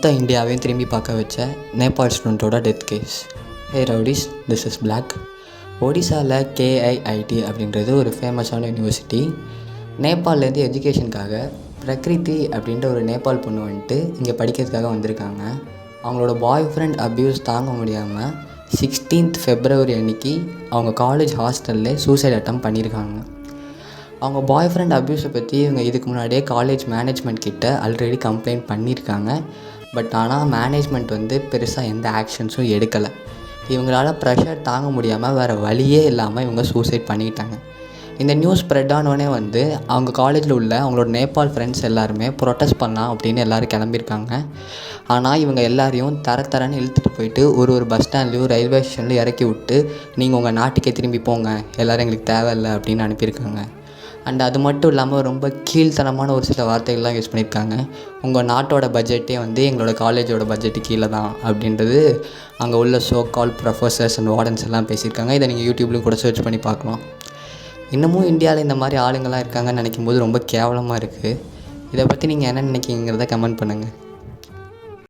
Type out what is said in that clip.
மொத்த இந்தியாவையும் திரும்பி பார்க்க வச்ச நேபாள் ஸ்டூடெண்ட்டோட death case. Hey rowdies, this is black. ஒடிசாவில் KIIT அப்படின்றது ஒரு ஃபேமஸான யூனிவர்சிட்டி. நேபாள்லேருந்து எஜுகேஷனுக்காக பிரக்ரிதி அப்படின்ற ஒரு நேபாள் பொண்ணு வந்துட்டு இங்கே படிக்கிறதுக்காக வந்திருக்காங்க. அவங்களோட பாய் ஃப்ரெண்ட் அப்யூஸ் தாங்க முடியாமல் 16th February அன்றைக்கி அவங்க காலேஜ் ஹாஸ்டல்லே சூசைட் அட்டம் பண்ணியிருக்காங்க. அவங்க பாய் ஃப்ரெண்ட் அப்யூஸை பற்றி இவங்க இதுக்கு முன்னாடியே காலேஜ் மேனேஜ்மெண்ட் கிட்ட ஆல்ரெடி கம்ப்ளைண்ட் பண்ணியிருக்காங்க. பட் ஆனால் மேனேஜ்மெண்ட் பெருசாக எந்த ஆக்ஷன்ஸும் எடுக்கலை. இவங்களால் ப்ரெஷர் தாங்க முடியாமல் வேறு வழியே இல்லாமல் இவங்க சூசைட் பண்ணிக்கிட்டாங்க. இந்த நியூஸ் ஸ்ப்ரெட் ஆனோடனே அவங்க காலேஜில் உள்ள அவங்களோட நேபாள் ஃப்ரெண்ட்ஸ் எல்லாருமே ப்ரொட்டஸ்ட் பண்ணலாம் அப்படின்னு எல்லோரும் கிளம்பியிருக்காங்க. ஆனால் இவங்க எல்லாரையும் தரன்னு இழுத்துட்டு போயிட்டு ஒரு பஸ் ஸ்டாண்ட்லேயும் ரயில்வே ஸ்டேஷன்லையும் இறக்கி விட்டு நீங்கள் உங்கள் நாட்டுக்கே திரும்பி போங்க, எல்லோரும் எங்களுக்கு தேவையில்லை அப்படின்னு அனுப்பியிருக்காங்க. அண்ட் அது மட்டும் இல்லாமல் ரொம்ப கீழ்த்தனமான ஒரு சில வார்த்தைகள்லாம் யூஸ் பண்ணியிருக்காங்க. உங்கள் நாட்டோட பட்ஜெட்டே எங்களோட காலேஜோட பட்ஜெட்டு கீழே தான் அப்படின்றது அங்கே உள்ள கால் ப்ரொஃபஸர்ஸ் அண்ட் வார்டன்ஸ் எல்லாம் பேசியிருக்காங்க. இதை நீங்கள் யூடியூப்லேயும் கூட சர்ச் பண்ணி பார்க்கலாம். இன்னமும் இந்தியாவில் இந்த மாதிரி ஆளுங்கள்லாம் இருக்காங்கன்னு நினைக்கும் போது ரொம்ப கேவலமாக இருக்குது. இதை பற்றி நீங்கள் என்ன நினைக்கிங்கிறத கமெண்ட் பண்ணுங்கள்.